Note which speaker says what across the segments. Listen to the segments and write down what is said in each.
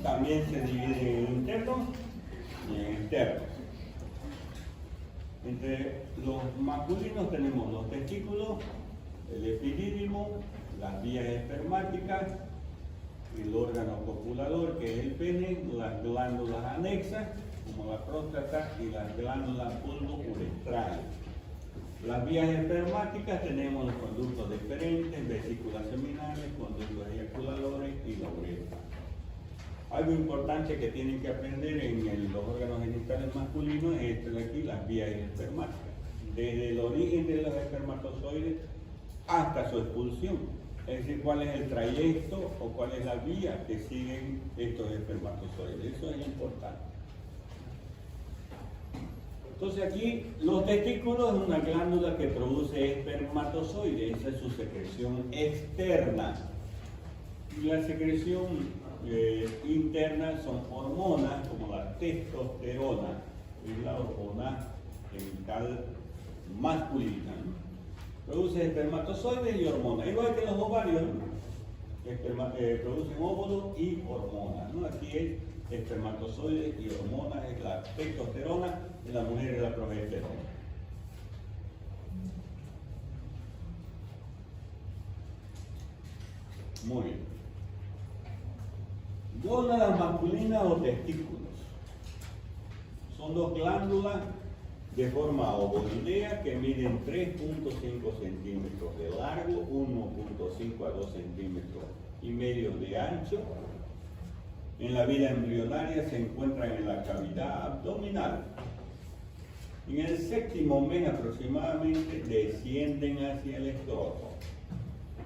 Speaker 1: también se dividen en internos y en externos. Entre los masculinos tenemos los testículos, el epidídimo, las vías espermáticas, el órgano copulador que es el pene, las glándulas anexas como la próstata y las glándulas pulvo-uretrales. Las vías espermáticas tenemos los conductos deferentes, vesículas seminales, conductos eyaculadores y la uretra. Algo importante que tienen que aprender en los órganos genitales masculinos es esto de aquí, las vías espermáticas. Desde el origen de los espermatozoides hasta su expulsión. Es decir, cuál es el trayecto o cuál es la vía que siguen estos espermatozoides. Eso es importante. Entonces aquí los testículos es una glándula que produce espermatozoides, esa es su secreción externa. Y la secreción interna son hormonas como la testosterona, que es la hormona genital masculina, ¿no? Produce espermatozoides y hormonas, igual que los ovarios, ¿no? Producen óvulos y hormonas, ¿no? Aquí es espermatozoides y hormonas, es la testosterona, y la mujer es la progesterona. Muy bien. Gónadas masculinas o testículos. Son dos glándulas de forma ovoidea que miden 3.5 centímetros de largo, 1.5 a 2 centímetros y medio de ancho. En la vida embrionaria se encuentran en la cavidad abdominal. En el séptimo mes aproximadamente descienden hacia el escroto.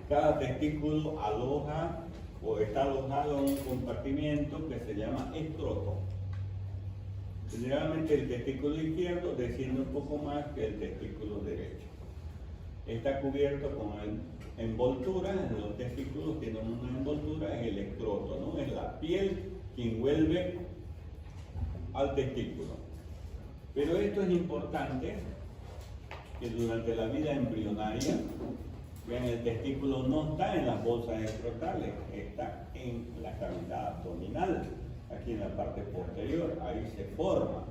Speaker 1: Cada testículo aloja o está alojado en un compartimiento que se llama escroto. Generalmente el testículo izquierdo desciende un poco más que el testículo derecho. Está cubierto con envoltura, los testículos tienen una envoltura, es el escroto, ¿no? Es la piel que envuelve al testículo. Pero esto es importante, que durante la vida embrionaria, vean, el testículo no está en las bolsas escrotales, está en la cavidad abdominal, aquí en la parte posterior, ahí se forma.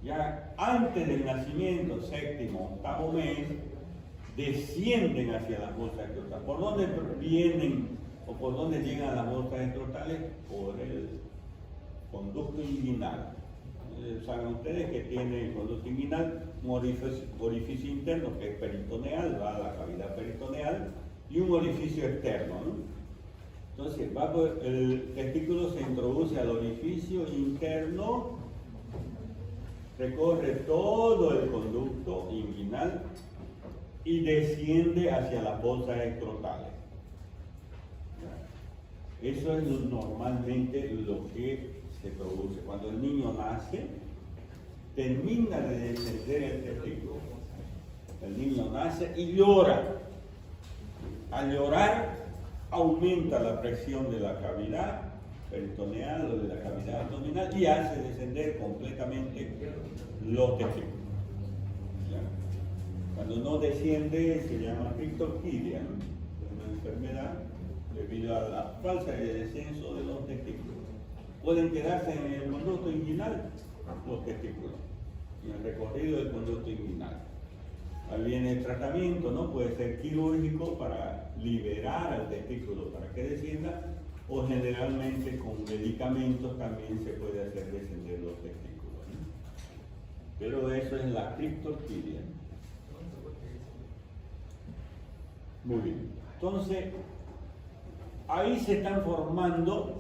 Speaker 1: Ya antes del nacimiento, séptimo, octavo mes, descienden hacia las bolsas escrotales. ¿Por dónde vienen o por dónde llegan las bolsas escrotales? Por el conducto inguinal. Saben ustedes que tiene el conducto inguinal un orificio interno que es peritoneal, va a la cavidad peritoneal, y un orificio externo, ¿no? Entonces, el testículo se introduce al orificio interno, recorre todo el conducto inguinal y desciende hacia las bolsas escrotales. Eso es normalmente lo que se produce. Cuando el niño nace, termina de descender el testículo. El niño nace y llora. Al llorar, aumenta la presión de la cavidad peritoneal o de la cavidad abdominal y hace descender completamente los testículos. ¿Ya? Cuando no desciende se llama criptorquidia, ¿no? Es una enfermedad debido a la falta de descenso de los testículos. Pueden quedarse en el conducto inguinal los testículos, en el recorrido del conducto inguinal. Ahí viene el tratamiento, ¿no? Puede ser quirúrgico para liberar al testículo para que descienda, o generalmente con medicamentos también se puede hacer descender los testículos, ¿no? Pero eso es la criptorquidia. Muy bien. Entonces, ahí se están formando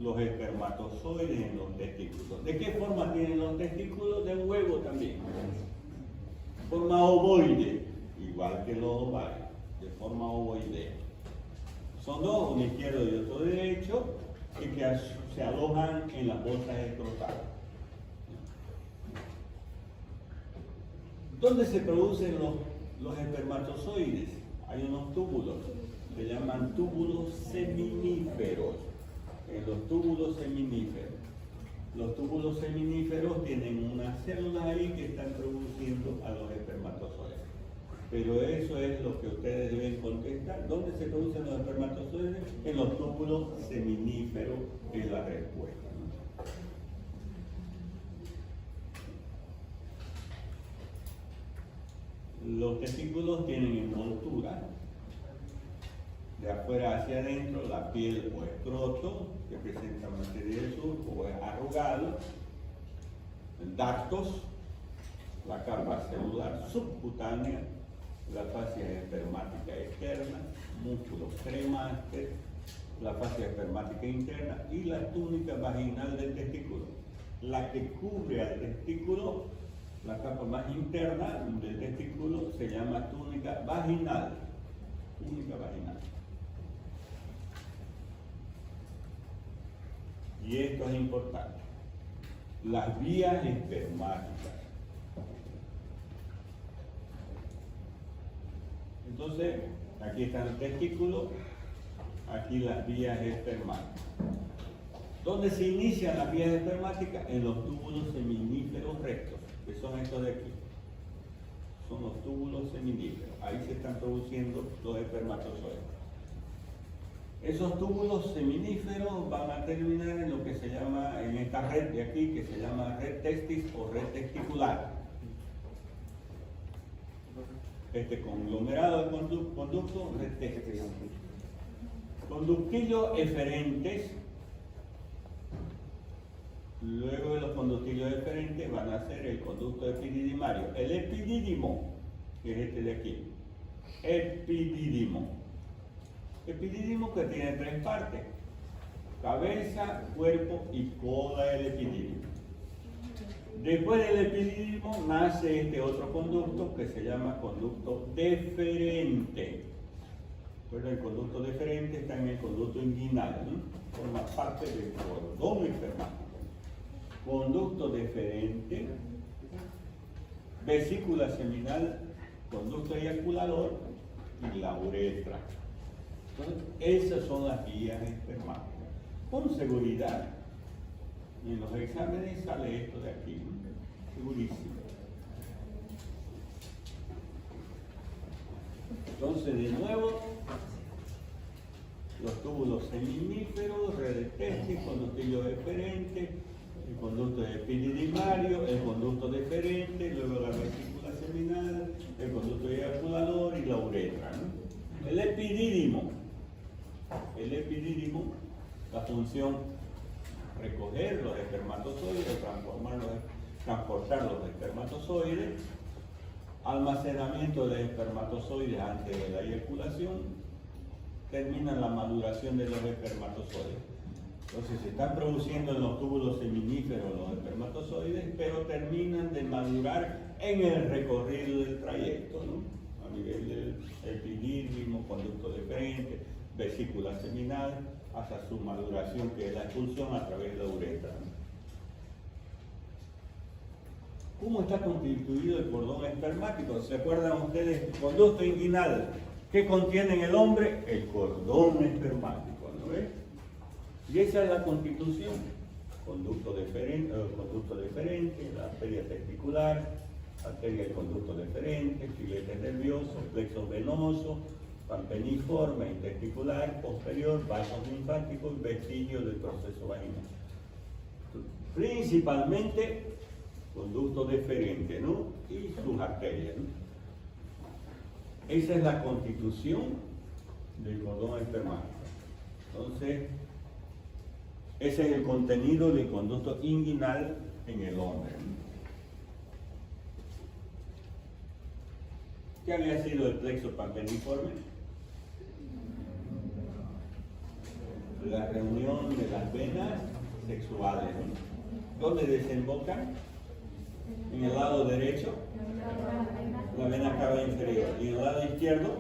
Speaker 1: los espermatozoides en los testículos. ¿De qué forma tienen los testículos? De un huevo también. Forma ovoide, igual que los ovarios, de forma ovoidea. Son dos, uno izquierdo y otro derecho, que se alojan en las bolsas escrotales. ¿Dónde se producen los espermatozoides? Hay unos túbulos, se llaman túbulos seminíferos. En los túbulos seminíferos. Los túbulos seminíferos tienen unas células ahí que están produciendo a los espermatozoides. Pero eso es lo que ustedes deben contestar. ¿Dónde se producen los espermatozoides? En los túbulos seminíferos es la respuesta, ¿no? Los testículos tienen envoltura de afuera hacia adentro, la piel o escroto, que presenta una serie de surcos o es arrugado, ductos, la capa celular subcutánea, la fascia espermática externa, músculos cremaster, la fascia espermática interna y la túnica vaginal del testículo. La que cubre al testículo, la capa más interna del testículo, se llama túnica vaginal. Túnica vaginal. Y esto es importante. Las vías espermáticas. Entonces, aquí está el testículo, aquí las vías espermáticas. ¿Dónde se inician las vías espermáticas? En los túbulos seminíferos rectos, que son estos de aquí. Son los túbulos seminíferos. Ahí se están produciendo los espermatozoides. Esos túbulos seminíferos van a terminar en lo que se llama, en esta red de aquí, que se llama red testis o red testicular. Este conglomerado de conductos, red testis. Conductillos eferentes. Luego de los conductillos eferentes van a ser el conducto epididimario. El epidídimo, que es este de aquí. Epidídimo. Epidídimo que tiene tres partes: cabeza, cuerpo y cola del epidídimo. Después del epidídimo nace este otro conducto que se llama conducto deferente. Pero el conducto deferente está en el conducto inguinal, ¿no? Forma parte del cordón espermático. Conducto deferente, vesícula seminal, conducto eyaculador y la uretra. Entonces, esas son las vías espermáticas. Con seguridad, en los exámenes sale esto de aquí, ¿no? Segurísimo. Entonces, de nuevo, los túbulos seminíferos, redes testis, conductillo deferente, el conducto epididimario, el conducto deferente, luego la vesícula seminal, el conducto eyaculador y la uretra, ¿no? El epidídimo, la función recoger los espermatozoides, transportar los espermatozoides, almacenamiento de espermatozoides antes de la eyaculación, termina la maduración de los espermatozoides. Entonces se están produciendo en los túbulos seminíferos los espermatozoides, pero terminan de madurar en el recorrido del trayecto, ¿no? A nivel del epidídimo, conducto deferente, vesícula seminal, hasta su maduración, que es la expulsión a través de la uretra. ¿Cómo está constituido el cordón espermático? ¿Se acuerdan ustedes? El conducto inguinal. ¿Qué contiene en el hombre? El cordón espermático, ¿no ves? Y esa es la constitución. Conducto deferente, la arteria testicular, arteria del conducto deferente, filete nervioso, plexo venoso, pampeniforme, testicular, posterior, vasos linfáticos y vestigios del proceso vaginal. Principalmente conducto deferente, ¿no? Y sus arterias, ¿no? Esa es la constitución del cordón espermático. Entonces, ese es el contenido del conducto inguinal en el hombre, ¿no? ¿Qué había sido el plexo pampeniforme? La reunión de las venas sexuales, ¿no? ¿Dónde desembocan? En el lado derecho, la vena cava inferior, y en el lado izquierdo,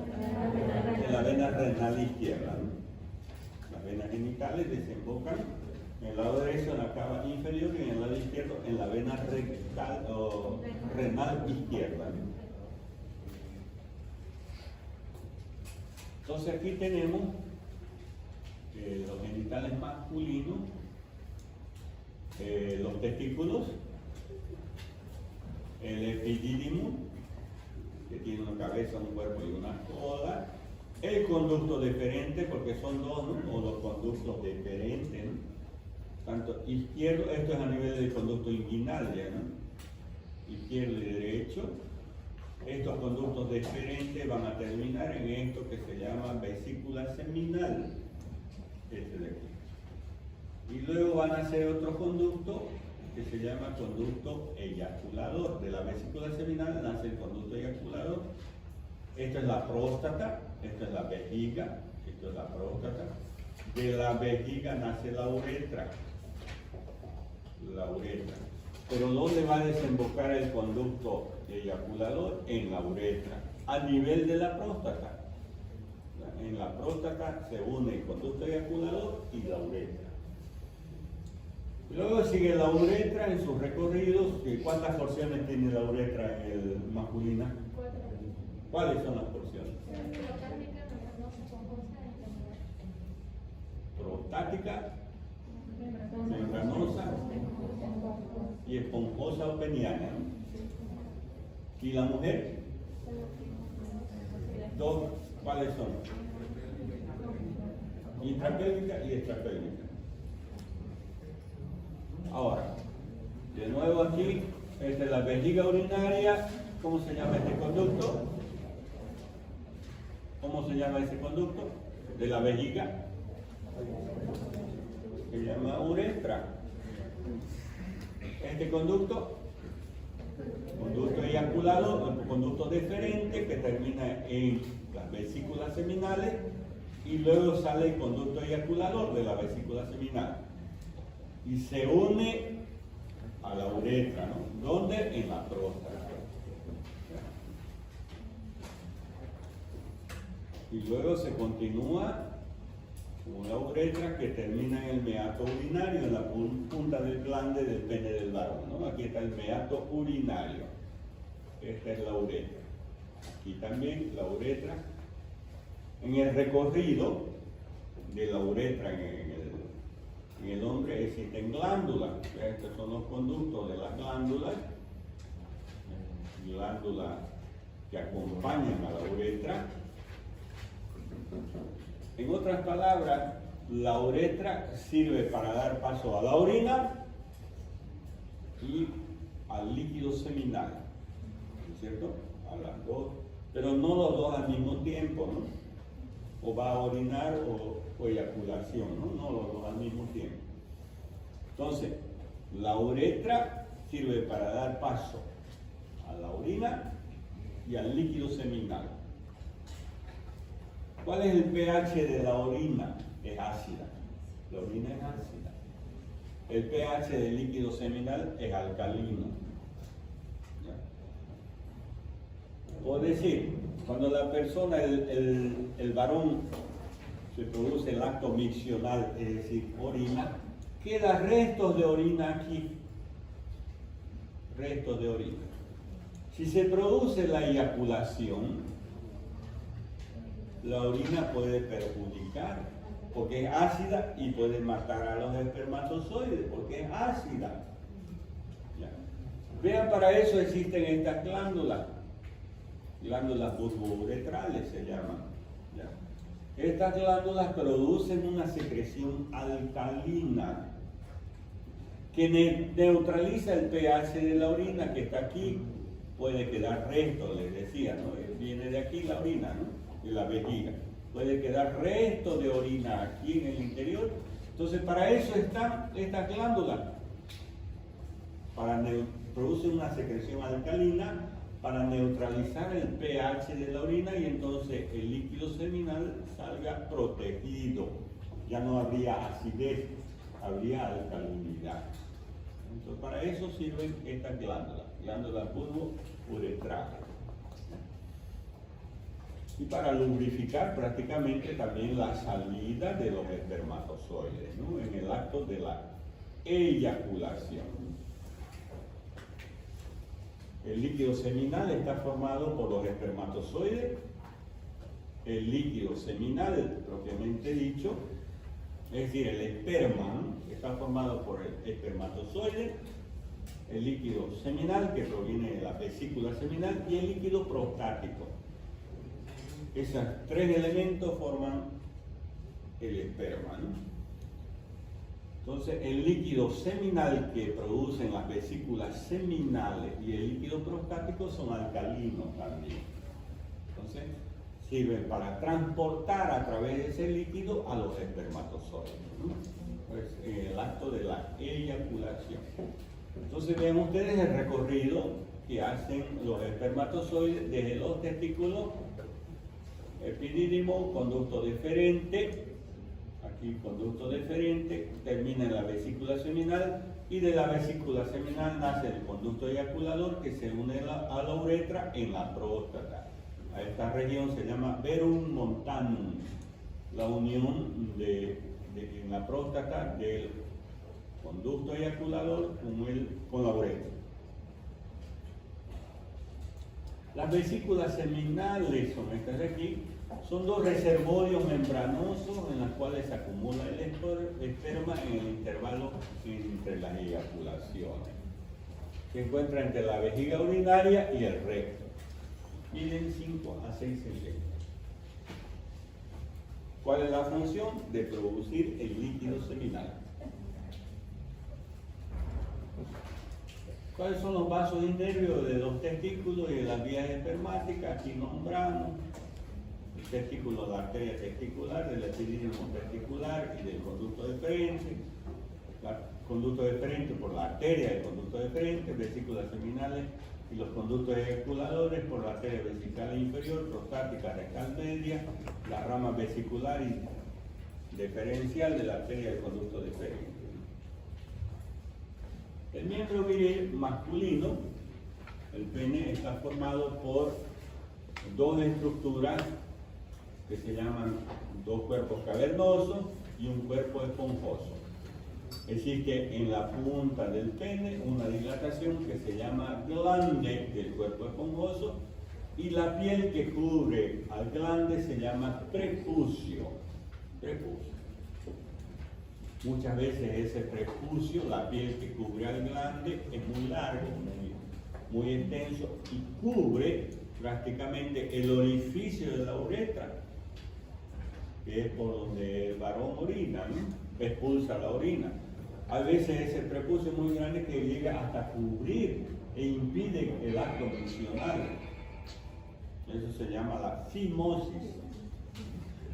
Speaker 1: en la vena renal izquierda, ¿no? Las venas genitales desembocan en el lado derecho en la cava inferior y en el lado izquierdo en la vena rectal o renal izquierda, ¿no? Entonces aquí tenemos los genitales masculinos, los testículos, el epidídimo, que tiene una cabeza, un cuerpo y una cola. El conducto deferente, porque son dos, ¿no? O los conductos deferentes, ¿no? Tanto izquierdo, esto es a nivel del conducto inguinal, ya, ¿no? Izquierdo y derecho. Estos conductos deferentes van a terminar en esto que se llama vesícula seminal, este de aquí. Y luego van a hacer otro conducto que se llama conducto eyaculador. De la vesícula seminal nace el conducto eyaculador. Esta es la próstata, esta es la vejiga, esto es la próstata. De la vejiga nace la uretra. La uretra. Pero ¿dónde va a desembocar el conducto eyaculador? En la uretra, a nivel de la próstata. En la próstata se une el conducto eyaculador y la uretra. Luego sigue la uretra en sus recorridos. ¿Cuántas porciones tiene la uretra en el masculina?
Speaker 2: 4.
Speaker 1: ¿Cuáles son las porciones? Prostática, membranosa y esponjosa o peniana. ¿Y la mujer? Dos. ¿Cuáles son? Intrapélvica y extrapélvica. Ahora, de nuevo aquí, esta es la vejiga urinaria. ¿Cómo se llama este conducto? ¿Cómo se llama ese conducto? De la vejiga. Se llama uretra. Este conducto eyaculado, el conducto deferente que termina en las vesículas seminales y luego sale el conducto eyaculador de la vesícula seminal y se une a la uretra, ¿no? ¿Dónde? En la próstata. Y luego se continúa con la uretra que termina en el meato urinario, en la punta del glande del pene del varón, ¿no? Aquí está el meato urinario. Esta es la uretra. Aquí también la uretra. En el recorrido de la uretra en el hombre existen glándulas. Estos son los conductos de las glándulas. Glándulas que acompañan a la uretra. En otras palabras, la uretra sirve para dar paso a la orina y al líquido seminal, ¿no es cierto? A las dos, pero no los dos al mismo tiempo, ¿no? O va a orinar o eyaculación, ¿no? No los dos al mismo tiempo. Entonces, la uretra sirve para dar paso a la orina y al líquido seminal. ¿Cuál es el pH de la orina? Es ácida. La orina es ácida. El pH del líquido seminal es alcalino. Puedo decir, cuando la persona, el varón, se produce el acto miccional, es decir, orina, quedan restos de orina aquí. Restos de orina. Si se produce la eyaculación, la orina puede perjudicar porque es ácida y puede matar a los espermatozoides porque es ácida. ¿Ya? Vean, para eso existen estas glándulas bulbouretrales se llaman. ¿Ya? Estas glándulas producen una secreción alcalina que neutraliza el pH de la orina que está aquí. Puede quedar resto, les decía, ¿no? Viene de aquí la orina, ¿no? De la vejiga. Puede quedar resto de orina aquí en el interior. Entonces, para eso están estas glándulas. Producen una secreción alcalina para neutralizar el pH de la orina y entonces el líquido seminal salga protegido. Ya no habría acidez, habría alcalinidad. Entonces, para eso sirven estas glándulas bulbouretrales. Y para lubrificar prácticamente también la salida de los espermatozoides, ¿no? En el acto de la eyaculación. El líquido seminal está formado por los espermatozoides. El líquido seminal, propiamente dicho, es decir, el esperma, ¿no? Está formado por el espermatozoide, el líquido seminal, que proviene de la vesícula seminal, y el líquido prostático. Esos tres elementos forman el esperma, ¿no? Entonces, el líquido seminal que producen las vesículas seminales y el líquido prostático son alcalinos también. Entonces, sirven para transportar a través de ese líquido a los espermatozoides, ¿no? Pues, en el acto de la eyaculación. Entonces, vean ustedes el recorrido que hacen los espermatozoides desde los testículos, epidídimo, conducto deferente. Aquí conducto deferente, termina en la vesícula seminal y de la vesícula seminal nace el conducto eyaculador que se une a la uretra en la próstata. A esta región se llama verum montanum, la unión en la próstata del conducto eyaculador con la uretra. Las vesículas seminales son estas de aquí. Son dos reservorios membranosos en los cuales se acumula el esperma en el intervalo entre las eyaculaciones. Se encuentra entre la vejiga urinaria y el recto. Miden 5 a 6 centímetros. ¿Cuál es la función? De producir el líquido seminal. ¿Cuáles son los vasos internos de los testículos y de las vías espermáticas? Aquí nombramos. El testículo, la arteria testicular, del epidídimo testicular y del conducto deferente. Conducto deferente por la arteria del conducto deferente, vesículas seminales y los conductos eyaculadores por la arteria vesical inferior, prostática, rectal media, la rama vesicular y deferencial de la arteria del conducto deferente. El miembro viril masculino, el pene, está formado por dos estructuras que se llaman dos cuerpos cavernosos y un cuerpo esponjoso. Existe en la punta del pene una dilatación que se llama glande del cuerpo esponjoso y la piel que cubre al glande se llama prepucio. Muchas veces ese prepucio, la piel que cubre al glande, es muy largo, muy extenso y cubre prácticamente el orificio de la uretra, que es por donde el varón orina, ¿no? Expulsa la orina. A veces ese prepucio es muy grande que llega hasta cubrir e impide el acto menstrual. Eso se llama la fimosis.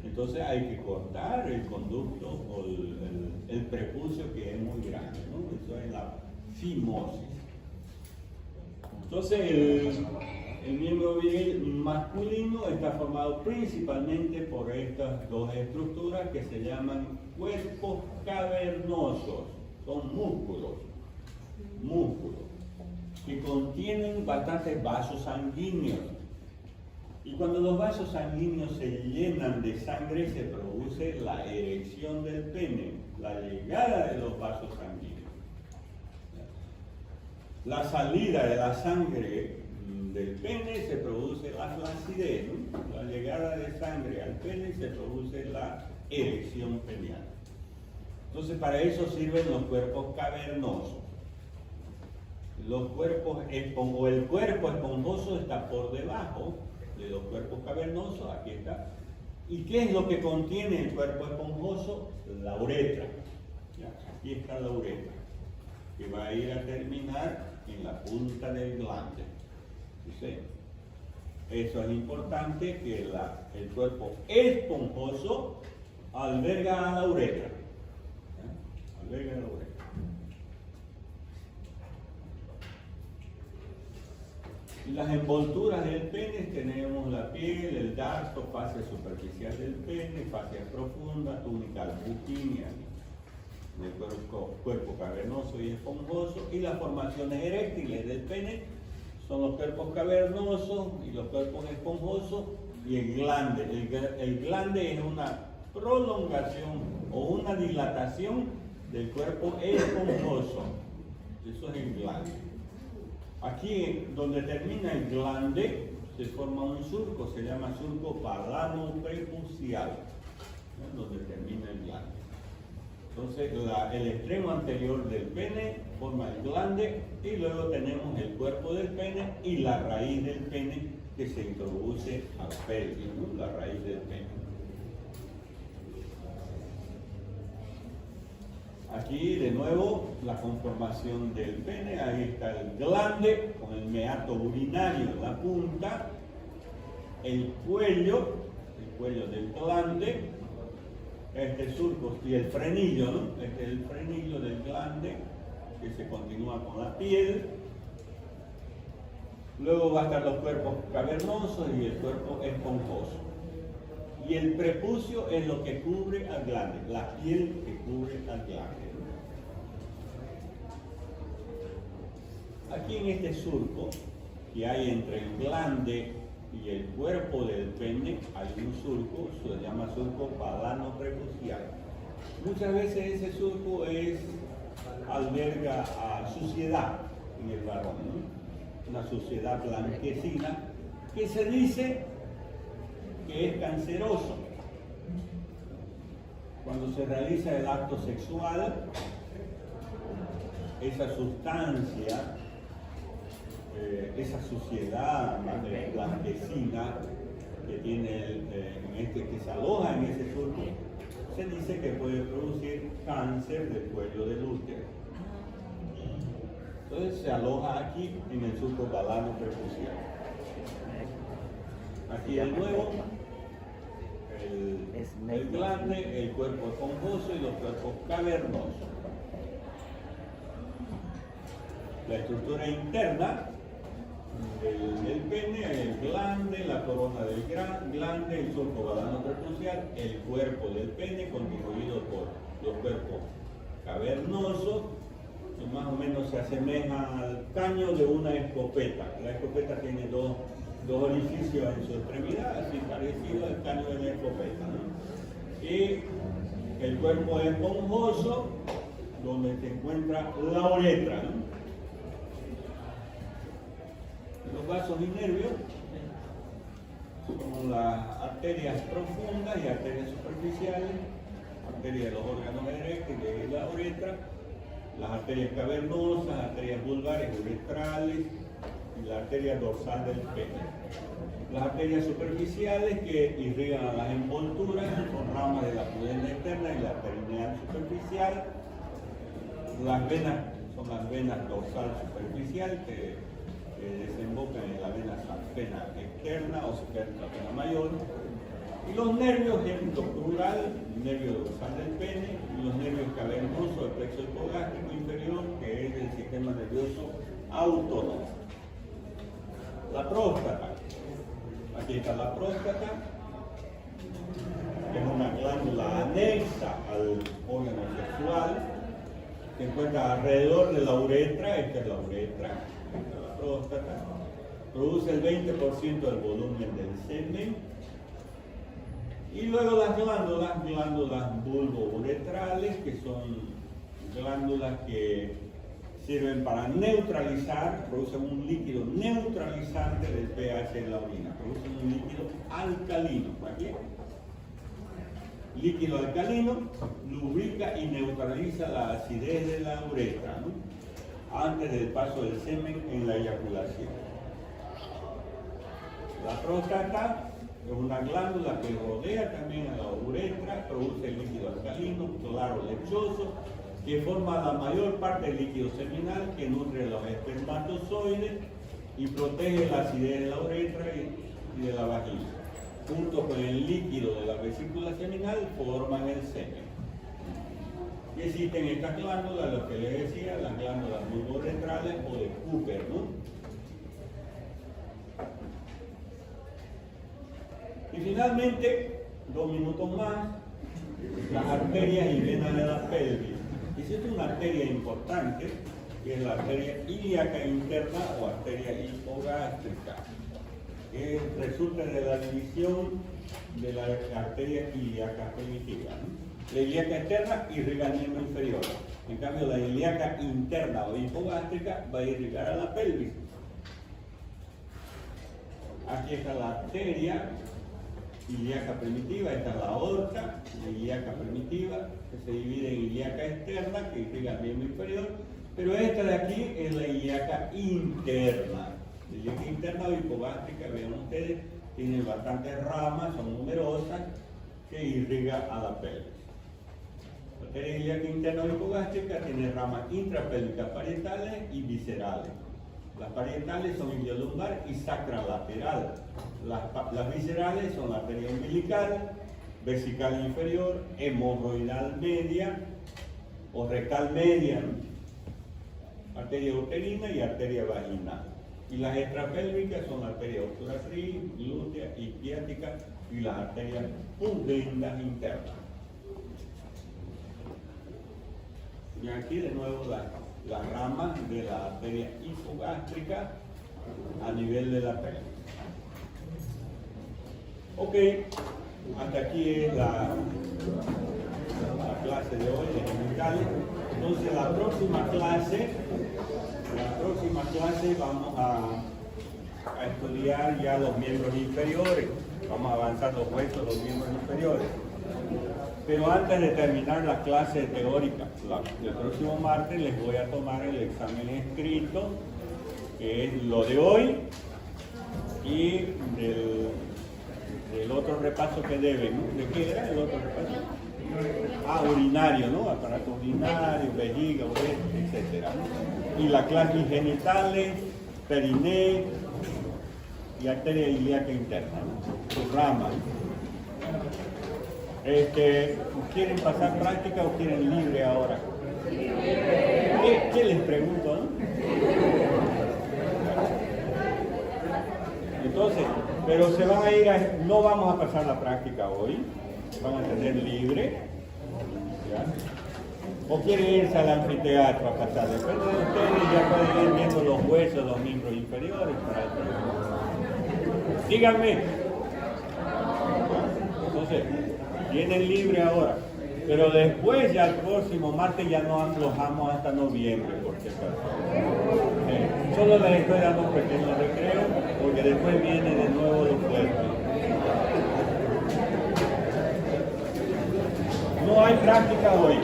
Speaker 1: Entonces hay que cortar el conducto o el prepucio que es muy grande, ¿no? Eso es la fimosis. Entonces el miembro viril masculino está formado principalmente por estas dos estructuras que se llaman cuerpos cavernosos. Son músculos que contienen bastantes vasos sanguíneos. Y cuando los vasos sanguíneos se llenan de sangre, se produce la erección del pene, la llegada de los vasos sanguíneos. La salida de la sangre del pene se produce la flacidez, ¿no? La llegada de sangre al pene se produce la erección peniana. Entonces, para eso sirven los cuerpos cavernosos. Los cuerpos o el cuerpo esponjoso está por debajo de los cuerpos cavernosos, aquí está. ¿Y qué es lo que contiene el cuerpo esponjoso? La uretra. Ya, aquí está la uretra, que va a ir a terminar en la punta del glande. ¿Sí? Eso es importante, que el cuerpo esponjoso alberga a la uretra. ¿Ya? Alberga a la uretra. Las envolturas del pene tenemos la piel, el darto, fascia superficial del pene, fascia profunda, túnica albuquínea del cuerpo cavernoso y esponjoso, y las formaciones eréctiles del pene son los cuerpos cavernosos y los cuerpos esponjosos y el glande. El glande es una prolongación o una dilatación del cuerpo esponjoso. Eso es el glande. Aquí, donde termina el glande, se forma un surco, se llama surco palano-prepucial, ¿no? Donde termina el glande. Entonces el extremo anterior del pene forma el glande y luego tenemos el cuerpo del pene y la raíz del pene que se introduce al pelvis, ¿no? La raíz del pene. Aquí de nuevo la conformación del pene, ahí está el glande con el meato urinario en la punta, el cuello del glande, este surco y el frenillo, ¿no? Este es el frenillo del glande que se continúa con la piel. Luego va a estar los cuerpos cavernosos y el cuerpo esponjoso. Y el prepucio es lo que cubre al glande, la piel que cubre al glande. Aquí en este surco que hay entre el glande y el cuerpo del pene hay un surco, se llama surco balano-prepucial. Muchas veces ese surco alberga a suciedad en el varón, ¿no? Una suciedad blanquecina que se dice que es canceroso. Cuando se realiza el acto sexual, esa sustancia, esa suciedad blanquecina que tiene que se aloja en ese surco, se dice que puede producir cáncer del cuello del útero. Entonces se aloja aquí en el surco balano-prepucial. Aquí de nuevo el glande, el cuerpo esponjoso y los cuerpos cavernosos. La estructura interna del pene, el glande, la corona del glande, el surco balano-prepucial, el cuerpo del pene constituido por los cuerpos cavernosos, que más o menos se asemejan al caño de una escopeta. La escopeta tiene dos orificios en su extremidad, así parecido al caño de la escopeta, ¿no? Y el cuerpo esponjoso, donde se encuentra la uretra, ¿no? Los vasos y nervios son las arterias profundas y arterias superficiales, arterias de los órganos eréctiles y la uretra, las arterias cavernosas, arterias vulvares uretrales y la arteria dorsal del pene. Las arterias superficiales que irrigan a las envolturas son ramas de la pudenda externa y la perineal superficial. Las venas son las venas dorsal superficial que desembocan en la vena externa o la vena mayor, y los nervios crural, el nervio dorsal del pene, y los nervios cavernosos del plexo hipogástrico inferior, que es el sistema nervioso autónomo. La próstata, aquí está la próstata, que es una glándula anexa al órgano sexual, se encuentra alrededor de la uretra, esta es la uretra, la próstata, produce el 20% del volumen del semen, y luego las glándulas bulbouretrales, que son glándulas que sirven para neutralizar, producen un líquido neutralizante del pH de la orina, producen un líquido alcalino, ¿aquí? Líquido alcalino lubrica y neutraliza la acidez de la uretra, ¿no? Antes del paso del semen en la eyaculación. La próstata es una glándula que rodea también a la uretra, produce líquido alcalino, claro, lechoso, que forma la mayor parte del líquido seminal que nutre los espermatozoides y protege la acidez de la uretra y de la vagina. Junto con el líquido de la vesícula seminal forman el semen. Y existen estas glándulas, lo que les decía, las glándulas bulbouretrales o de Cooper, ¿no? Y finalmente, 2 minutos más, las arterias y venas de la pelvis. Existe una arteria importante, que es la arteria ilíaca interna o arteria hipogástrica, que resulta de la división de la arteria ilíaca primitiva, ¿no? La ilíaca externa irriga el miembro inferior, en cambio la ilíaca interna o hipogástrica va a irrigar a la pelvis. Aquí está la arteria ilíaca primitiva, esta es la aorta, la ilíaca primitiva, que se divide en ilíaca externa, que irriga el miembro inferior, pero esta de aquí es la ilíaca interna. La ilíaca interna o hipogástrica, vean ustedes, tiene bastantes ramas, son numerosas, que irriga a la pelvis. La arteria ilíaca interna o hipogástrica tiene ramas intrapélvicas parietales y viscerales. Las parietales son iliolumbar y sacralateral. Las viscerales son la arteria umbilical, vesical inferior, hemorroidal media o rectal media, arteria uterina y arteria vaginal. Y las extrapélvicas son la arteria obturatriz, glútea, isquiática y las arterias pudendas internas. Y aquí de nuevo las ramas de la arteria hipogástrica a nivel de la pelvis. Ok, hasta aquí es la clase de hoy de genitales. Entonces la próxima clase vamos a estudiar ya los miembros inferiores. Vamos a avanzar los huesos de los miembros inferiores. Pero antes de terminar la clase teórica, el próximo martes les voy a tomar el examen escrito, que es lo de hoy, y del otro repaso que deben, ¿no? ¿De qué era el otro repaso? Urinario, ¿no? Aparato urinario, vejiga, uretra, etc., ¿no? Y la clase genitales, periné y arteria ilíaca interna, ¿no? Sus ramas. ¿Quieren pasar práctica o quieren libre ahora? ¿Qué les pregunto, no? Entonces, pero se van a ir no vamos a pasar la práctica hoy, van a tener libre, ¿ya? O quieren irse al anfiteatro a pasar, depende de ustedes, ya pueden ir viendo los huesos, los miembros inferiores para el próximo. Díganme. Entonces, tienen libre ahora, pero después ya el próximo martes ya no aflojamos hasta noviembre, por si acaso. Solo les estoy dando un pequeño recreo, porque después viene de nuevo lo fuerte. No hay práctica hoy.